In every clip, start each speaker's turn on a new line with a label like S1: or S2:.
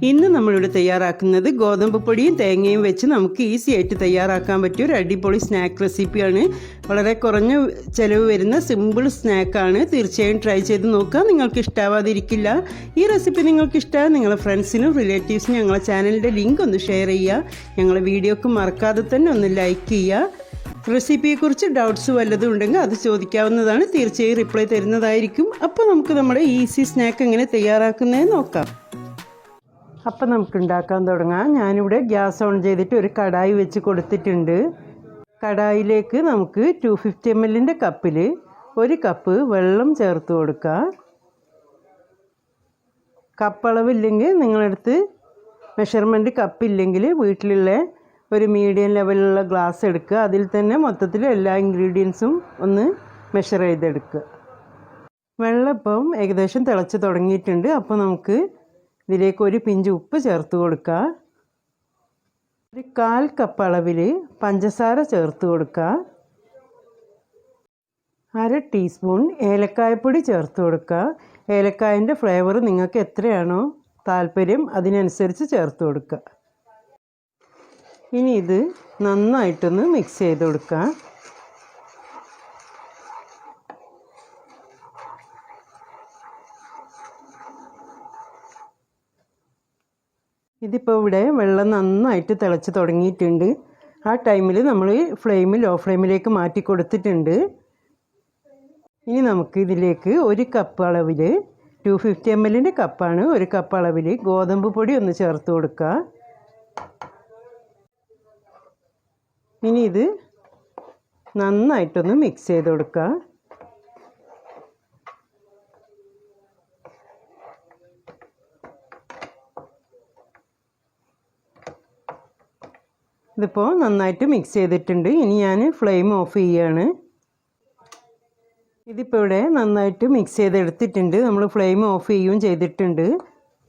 S1: ഇന്ന് നമ്മളിവിടെ തയ്യാറാക്കുന്നത് ഗോതമ്പ് പൊടിയും തേങ്ങയും വെച്ച് നമുക്ക് ഈസി ആയിട്ട് തയ്യാറാക്കാൻ പറ്റിയ ഒരു അടിപൊളി സ്നാക്ക് റെസിപ്പിയാണ്. വളരെ കുറഞ്ഞ ചിലവ് വരുന്ന സിമ്പിൾ സ്നാക്കാണ്. തീർച്ചയായും ട്രൈ ചെയ്ത് നോക്കുക, നിങ്ങൾക്ക് ഇഷ്ടാവാതിരിക്കില്ല. ഈ റെസിപ്പി നിങ്ങൾക്ക് ഇഷ്ടമാണ് നിങ്ങളുടെ ഫ്രണ്ട്സിനും റിലേറ്റീവ്സിനും ഞങ്ങളുടെ ചാനലിൻ്റെ ലിങ്ക് ഒന്ന് ഷെയർ ചെയ്യുക. ഞങ്ങളുടെ വീഡിയോക്ക് മറക്കാതെ തന്നെ ഒന്ന് ലൈക്ക് ചെയ്യുക. റെസിപ്പിയെക്കുറിച്ച് ഡൗട്ട്സ് വല്ലതും ഉണ്ടെങ്കിൽ അത് ചോദിക്കാവുന്നതാണ്, തീർച്ചയായും റിപ്ലൈ തരുന്നതായിരിക്കും. അപ്പോൾ നമുക്ക് നമ്മുടെ ഈസി സ്നാക്ക് എങ്ങനെ തയ്യാറാക്കുന്നതെന്ന് നോക്കാം. അപ്പം നമുക്ക് ഉണ്ടാക്കാൻ തുടങ്ങാം. ഞാനിവിടെ ഗ്യാസ് ഓൺ ചെയ്തിട്ട് ഒരു കടായി വെച്ച് കൊടുത്തിട്ടുണ്ട്. കടായിലേക്ക് നമുക്ക് 250 ml കപ്പിൽ 1 കപ്പ് വെള്ളം ചേർത്ത് കൊടുക്കുക. കപ്പളവില്ലെങ്കിൽ നിങ്ങളടുത്ത് മെഷർമെൻറ്റ് കപ്പില്ലെങ്കിൽ വീട്ടിലുള്ള ഒരു മീഡിയം ലെവലിലുള്ള ഗ്ലാസ് എടുക്കുക. അതിൽ തന്നെ മൊത്തത്തിൽ എല്ലാ ഇൻഗ്രീഡിയൻസും ഒന്ന് മെഷർ ചെയ്തെടുക്കുക. വെള്ളം ഇപ്പം ഏകദേശം തിളച്ച് തുടങ്ങിയിട്ടുണ്ട്. അപ്പോൾ നമുക്ക് ഇതിലേക്ക് ഒരു പിഞ്ച് ഉപ്പ് ചേർത്ത് കൊടുക്കുക. ഒരു 1/4 കപ്പ് അളവിൽ പഞ്ചസാര ചേർത്ത് കൊടുക്കുക. 1/2 ടീസ്പൂൺ ഏലക്കായപ്പൊടി ചേർത്ത് കൊടുക്കുക. ഏലക്കായൻ്റെ ഫ്ലേവർ നിങ്ങൾക്ക് എത്രയാണോ താല്പര്യം അതിനനുസരിച്ച് ചേർത്ത് കൊടുക്കുക. ഇനി ഇത് നന്നായിട്ടൊന്ന് മിക്സ് ചെയ്ത് കൊടുക്കുക. ഇതിപ്പോൾ ഇവിടെ വെള്ളം നന്നായിട്ട് തിളച്ച് തുടങ്ങിയിട്ടുണ്ട്. ആ ടൈമിൽ നമ്മൾ ലോ ഫ്ലെയിമിലേക്ക് മാറ്റി കൊടുത്തിട്ടുണ്ട്. ഇനി നമുക്ക് ഇതിലേക്ക് 1 കപ്പ് അളവിൽ 250 ml കപ്പാണ്, 1 കപ്പ് അളവിൽ ഗോതമ്പ് പൊടി ഒന്ന് ചേർത്ത് കൊടുക്കുക. ഇനി ഇത് നന്നായിട്ടൊന്ന് മിക്സ് ചെയ്ത് കൊടുക്കുക. ഇതിപ്പോൾ നന്നായിട്ട് മിക്സ് ചെയ്തിട്ടുണ്ട്. ഇനി ഞാൻ ഫ്ലെയിം ഓഫ് ചെയ്യുകയാണ്. ഇതിപ്പോൾ ഇവിടെ നന്നായിട്ട് മിക്സ് ചെയ്തെടുത്തിട്ടുണ്ട്. നമ്മൾ ഫ്ലെയിം ഓഫ് ചെയ്യുകയും ചെയ്തിട്ടുണ്ട്.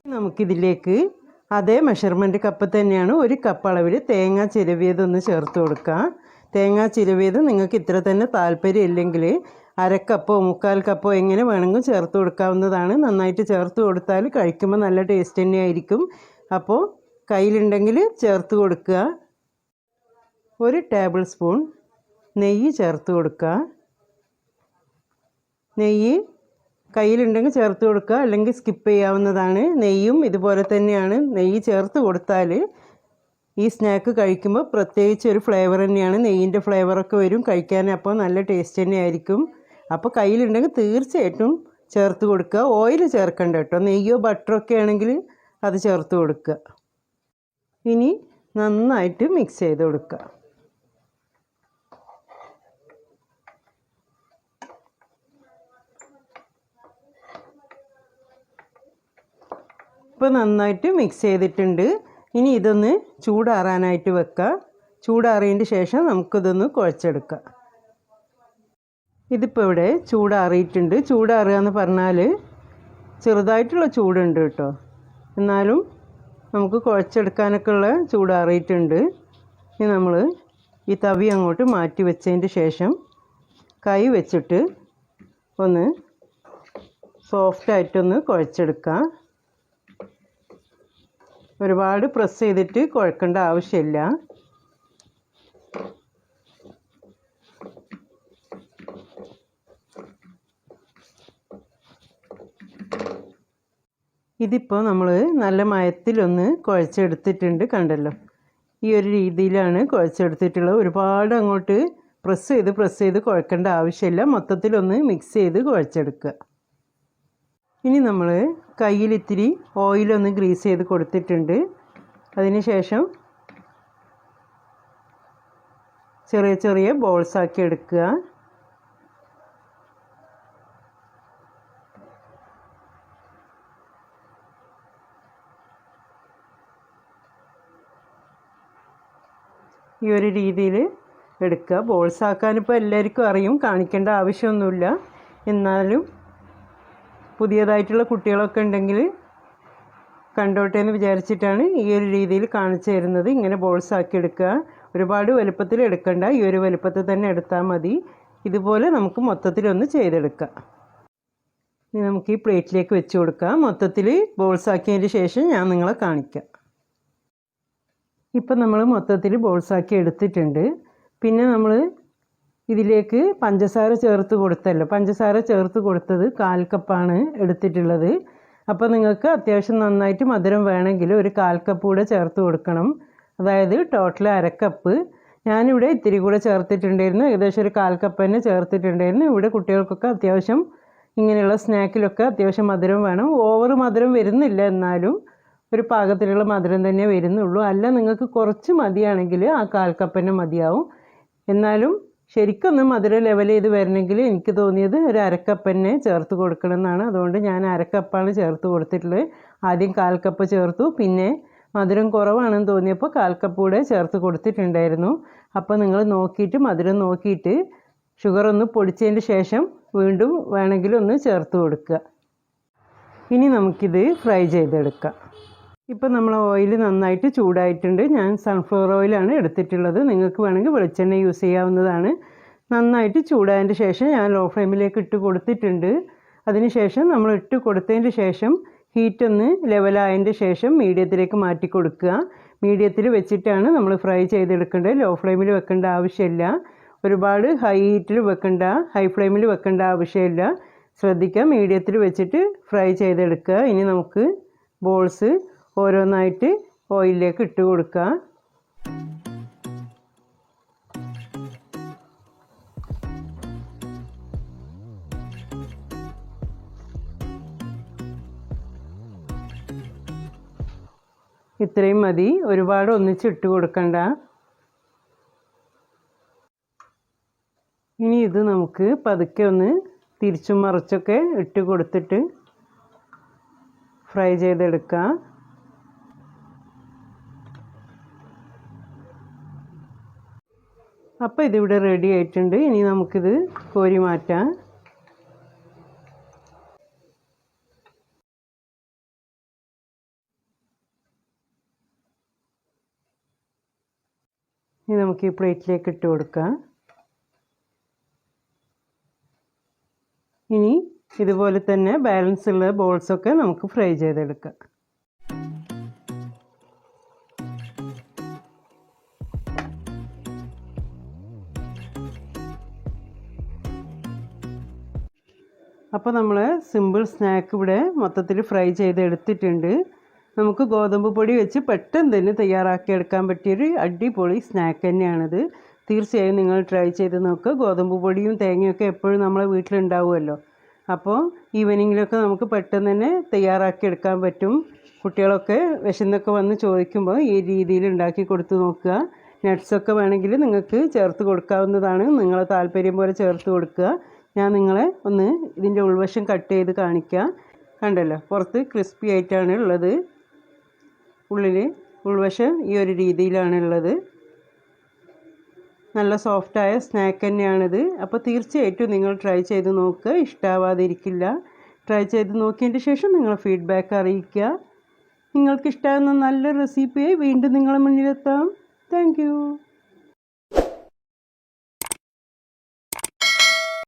S1: നമുക്കിതിലേക്ക് അതേ മെഷർമെൻറ്റ് കപ്പ് തന്നെയാണ് 1 കപ്പ് അളവിൽ തേങ്ങ ചിരവിയതൊന്ന് ചേർത്ത് കൊടുക്കുക. തേങ്ങ ചിരവിയത് നിങ്ങൾക്ക് ഇത്ര തന്നെ താല്പര്യം ഇല്ലെങ്കിൽ 1/2 കപ്പോ 3/4 കപ്പോ എങ്ങനെ വേണമെങ്കിലും ചേർത്ത് കൊടുക്കാവുന്നതാണ്. നന്നായിട്ട് ചേർത്ത് കൊടുത്താൽ കഴിക്കുമ്പോൾ നല്ല ടേസ്റ്റ് തന്നെയായിരിക്കും. അപ്പോൾ കയ്യിലുണ്ടെങ്കിൽ ചേർത്ത് കൊടുക്കുക. 1 ടേബിൾ സ്പൂൺ നെയ്യ് ചേർത്ത് കൊടുക്കുക. നെയ്യ് കയ്യിലുണ്ടെങ്കിൽ ചേർത്ത് കൊടുക്കുക, അല്ലെങ്കിൽ സ്കിപ്പ് ചെയ്യാവുന്നതാണ്. നെയ്യും ഇതുപോലെ തന്നെയാണ്. നെയ്യ് ചേർത്ത് കൊടുത്താൽ ഈ സ്നാക്ക് കഴിക്കുമ്പോൾ പ്രത്യേകിച്ച് ഒരു ഫ്ലേവർ തന്നെയാണ്. നെയ്യിൻ്റെ ഫ്ലേവറൊക്കെ വരും കഴിക്കാൻ. അപ്പോൾ നല്ല ടേസ്റ്റ് തന്നെയായിരിക്കും. അപ്പോൾ കയ്യിലുണ്ടെങ്കിൽ തീർച്ചയായിട്ടും ചേർത്ത് കൊടുക്കുക. ഓയിൽ ചേർക്കണ്ട കേട്ടോ. നെയ്യോ ബട്ടറോ ഒക്കെ ആണെങ്കിൽ അത് ചേർത്ത് കൊടുക്കുക. ഇനി നന്നായിട്ട് മിക്സ് ചെയ്ത് കൊടുക്കുക. ഇപ്പോൾ നന്നായിട്ട് മിക്സ് ചെയ്തിട്ടുണ്ട്. ഇനി ഇതൊന്ന് ചൂടാറാനായിട്ട് വെക്കുക. ചൂടാറിയതിന് ശേഷം നമുക്കിതൊന്ന് കുഴച്ചെടുക്കാം. ഇതിപ്പോൾ ഇവിടെ ചൂടാറിയിട്ടുണ്ട്. ചൂടാറുക എന്ന് പറഞ്ഞാൽ ചെറുതായിട്ടുള്ള ചൂടുണ്ട് കേട്ടോ, എന്നാലും നമുക്ക് കുഴച്ചെടുക്കാനൊക്കെ ഉള്ള ചൂടാറിയിട്ടുണ്ട്. ഇനി നമ്മൾ ഈ തവി അങ്ങോട്ട് മാറ്റി വെച്ചതിൻ്റെ ശേഷം കൈ വെച്ചിട്ട് ഒന്ന് സോഫ്റ്റായിട്ടൊന്ന് കുഴച്ചെടുക്കാം. ഒരുപാട് പ്രസ് ചെയ്തിട്ട് കുഴക്കേണ്ട ആവശ്യമില്ല. ഇതിപ്പോൾ നമ്മൾ നല്ല മയത്തിലൊന്ന് കുഴച്ചെടുത്തിട്ടുണ്ട്, കണ്ടല്ലോ. ഈ ഒരു രീതിയിലാണ് കുഴച്ചെടുത്തിട്ടുള്ളത്. ഒരുപാട് അങ്ങോട്ട് പ്രസ് ചെയ്ത് കുഴക്കേണ്ട ആവശ്യമില്ല. മൊത്തത്തിലൊന്ന് മിക്സ് ചെയ്ത് കുഴച്ചെടുക്കുക. ഇനി നമ്മൾ കയ്യിൽ ഇത്തിരി ഓയിലൊന്ന് ഗ്രീസ് ചെയ്ത് കൊടുത്തിട്ടുണ്ട്. അതിന് ശേഷം ചെറിയ ചെറിയ ബോൾസാക്കി എടുക്കുക. ഈ ഒരു രീതിയിൽ എടുക്കുക. ബോൾസാക്കാനിപ്പോൾ എല്ലാവർക്കും അറിയും, കാണിക്കേണ്ട ആവശ്യമൊന്നുമില്ല. എന്നാലും പുതിയതായിട്ടുള്ള കുട്ടികളൊക്കെ ഉണ്ടെങ്കിൽ കണ്ടോട്ടെ എന്ന് വിചാരിച്ചിട്ടാണ് ഈ ഒരു രീതിയിൽ കാണിച്ചു തരുന്നത്. ഇങ്ങനെ ബോൾസാക്കി എടുക്കുക. ഒരുപാട് വലുപ്പത്തിൽ എടുക്കണ്ട, ഈ ഒരു വലുപ്പത്തിൽ തന്നെ എടുത്താൽ മതി. ഇതുപോലെ നമുക്ക് മൊത്തത്തിലൊന്ന് ചെയ്തെടുക്കാം. ഇനി നമുക്ക് ഈ പ്ലേറ്റിലേക്ക് വെച്ച് കൊടുക്കാം. മൊത്തത്തിൽ ബോൾസ് ആക്കിയതിന് ശേഷം ഞാൻ നിങ്ങളെ കാണിക്കാം. ഇപ്പം നമ്മൾ മൊത്തത്തിൽ ബോൾസ് ആക്കി എടുത്തിട്ടുണ്ട്. പിന്നെ നമ്മൾ ഇതിലേക്ക് പഞ്ചസാര ചേർത്ത് കൊടുത്തല്ലോ, പഞ്ചസാര ചേർത്ത് കൊടുത്തത് 1/4 കപ്പാണ് എടുത്തിട്ടുള്ളത്. അപ്പോൾ നിങ്ങൾക്ക് അത്യാവശ്യം നന്നായിട്ട് മധുരം വേണമെങ്കിൽ ഒരു 1/4 കപ്പ് കൂടെ ചേർത്ത് കൊടുക്കണം. അതായത് ടോട്ടൽ 1/2 കപ്പ്. ഞാനിവിടെ ഇത്തിരി കൂടെ ചേർത്തിട്ടുണ്ടായിരുന്നു, ഏകദേശം ഒരു 1/4 കപ്പ് തന്നെ ചേർത്തിട്ടുണ്ടായിരുന്നു. ഇവിടെ കുട്ടികൾക്കൊക്കെ അത്യാവശ്യം ഇങ്ങനെയുള്ള സ്നാക്കിലൊക്കെ അത്യാവശ്യം മധുരം വേണം. ഓവർ മധുരം വരുന്നില്ല, എന്നാലും ഒരു പാകത്തിലുള്ള മധുരം തന്നെ വരുന്നുള്ളൂ. അല്ല നിങ്ങൾക്ക് കുറച്ച് മതിയാണെങ്കിൽ ആ 1/4 കപ്പ് തന്നെ മതിയാവും. എന്നാലും ശരിക്കൊന്ന് മധുരം ലെവൽ ചെയ്ത് വരണമെങ്കിൽ എനിക്ക് തോന്നിയത് ഒരു 1/2 കപ്പ് തന്നെ ചേർത്ത് കൊടുക്കണം എന്നാണ്. അതുകൊണ്ട് ഞാൻ 1/2 കപ്പാണ് ചേർത്ത് കൊടുത്തിട്ടുള്ളത്. ആദ്യം 1/4 കപ്പ് ചേർത്തു, പിന്നെ മധുരം കുറവാണെന്ന് തോന്നിയപ്പോൾ 1/4 കപ്പ് കൂടെ ചേർത്ത് കൊടുത്തിട്ടുണ്ടായിരുന്നു. അപ്പോൾ നിങ്ങൾ നോക്കിയിട്ട് മധുരം നോക്കിയിട്ട് ഷുഗർ ഒന്ന് പൊടിച്ചതിന് ശേഷം വീണ്ടും വേണമെങ്കിൽ ഒന്ന് ചേർത്ത് കൊടുക്കുക. ഇനി നമുക്കിത് ഫ്രൈ ചെയ്തെടുക്കാം. ഇപ്പം നമ്മൾ ഓയിൽ നന്നായിട്ട് ചൂടായിട്ടുണ്ട്. ഞാൻ സൺഫ്ലവർ ഓയിലാണ് എടുത്തിട്ടുള്ളത്. നിങ്ങൾക്ക് വേണമെങ്കിൽ വെളിച്ചെണ്ണ യൂസ് ചെയ്യാവുന്നതാണ്. നന്നായിട്ട് ചൂടായതിന് ശേഷം ഞാൻ ലോ ഫ്ലെയിമിലേക്ക് ഇട്ട് കൊടുത്തിട്ടുണ്ട്. അതിന് ശേഷം നമ്മൾ ഇട്ട് കൊടുത്തതിന് ശേഷം ഹീറ്റ് ഒന്ന് ലെവലായതിൻ്റെ ശേഷം മീഡിയത്തിലേക്ക് മാറ്റി കൊടുക്കുക. മീഡിയത്തിൽ വെച്ചിട്ടാണ് നമ്മൾ ഫ്രൈ ചെയ്തെടുക്കേണ്ടത്. ലോ ഫ്ലെയിമിൽ വെക്കേണ്ട ആവശ്യമില്ല. ഒരുപാട് ഹൈ ഹീറ്റിൽ വെക്കേണ്ട, ഹൈ ഫ്ലെയിമിൽ വെക്കേണ്ട ആവശ്യമില്ല. ശ്രദ്ധിക്കുക, മീഡിയത്തിൽ വെച്ചിട്ട് ഫ്രൈ ചെയ്തെടുക്കുക. ഇനി നമുക്ക് ബോൾസ് ഓരോന്നായിട്ട് ഓയിലിലേക്ക് ഇട്ട് കൊടുക്കുക. ഇത്രയും മതി, ഒരുപാട് ഒന്നിച്ച് ഇട്ട് കൊടുക്കണ്ട. ഇനി ഇത് നമുക്ക് പതുക്കെ ഒന്ന് തിരിച്ചും മറിച്ചൊക്കെ ഇട്ട് കൊടുത്തിട്ട് ഫ്രൈ ചെയ്തെടുക്കാം. അപ്പോൾ ഇതിവിടെ റെഡി ആയിട്ടുണ്ട്. ഇനി നമുക്കിത് കോരി മാറ്റാം. ഇനി നമുക്ക് ഈ പ്ലേറ്റിലേക്ക് ഇട്ട് കൊടുക്കാം. ഇനി ഇതുപോലെ തന്നെ ബാലൻസ് ഉള്ള ബോൾസൊക്കെ നമുക്ക് ഫ്രൈ ചെയ്തെടുക്കാം. അപ്പോൾ നമ്മൾ സിമ്പിൾ സ്നാക്ക് ഇവിടെ മൊത്തത്തിൽ ഫ്രൈ ചെയ്തെടുത്തിട്ടുണ്ട്. നമുക്ക് ഗോതമ്പ് പൊടി വെച്ച് പെട്ടെന്ന് തന്നെ തയ്യാറാക്കിയെടുക്കാൻ പറ്റിയൊരു അടിപൊളി സ്നാക്ക് തന്നെയാണിത്. തീർച്ചയായും നിങ്ങൾ ട്രൈ ചെയ്ത് നോക്കുക. ഗോതമ്പ് പൊടിയും തേങ്ങയൊക്കെ എപ്പോഴും നമ്മളെ വീട്ടിലുണ്ടാവുമല്ലോ. അപ്പോൾ ഈവനിങ്ങിലൊക്കെ നമുക്ക് പെട്ടെന്ന് തന്നെ തയ്യാറാക്കിയെടുക്കാൻ പറ്റും. കുട്ടികളൊക്കെ വിശന്നൊക്കെ വന്ന് ചോദിക്കുമ്പോൾ ഈ രീതിയിൽ ഉണ്ടാക്കി കൊടുത്ത് നോക്കുക. നട്ട്സൊക്കെ വേണമെങ്കിൽ നിങ്ങൾക്ക് ചേർത്ത് കൊടുക്കാവുന്നതാണ്. നിങ്ങളെ താല്പര്യം പോലെ ചേർത്ത് കൊടുക്കുക. ഞാൻ നിങ്ങളെ ഒന്ന് ഇതിൻ്റെ ഉൾവശം കട്ട് ചെയ്ത് കാണിക്കാം. കണ്ടല്ലോ, പുറത്ത് ക്രിസ്പി ആയിട്ടാണ് ഉള്ളത്, ഉള്ളിൽ ഉൾവശം ഈ ഒരു രീതിയിലാണ് ഉള്ളത്. നല്ല സോഫ്റ്റായ സ്നാക്ക് തന്നെയാണിത്. അപ്പോൾ തീർച്ചയായിട്ടും നിങ്ങൾ ട്രൈ ചെയ്ത് നോക്കുക. ഇഷ്ടമാവാതിരിക്കില്ല. ട്രൈ ചെയ്ത് നോക്കിയതിൻ്റെ ശേഷം നിങ്ങൾ ഫീഡ്ബാക്ക് അറിയിക്കുക. നിങ്ങൾക്കിഷ്ടമാകുന്ന നല്ല റെസിപ്പിയായി വീണ്ടും നിങ്ങളുടെ മുന്നിലെത്താം. Thank you.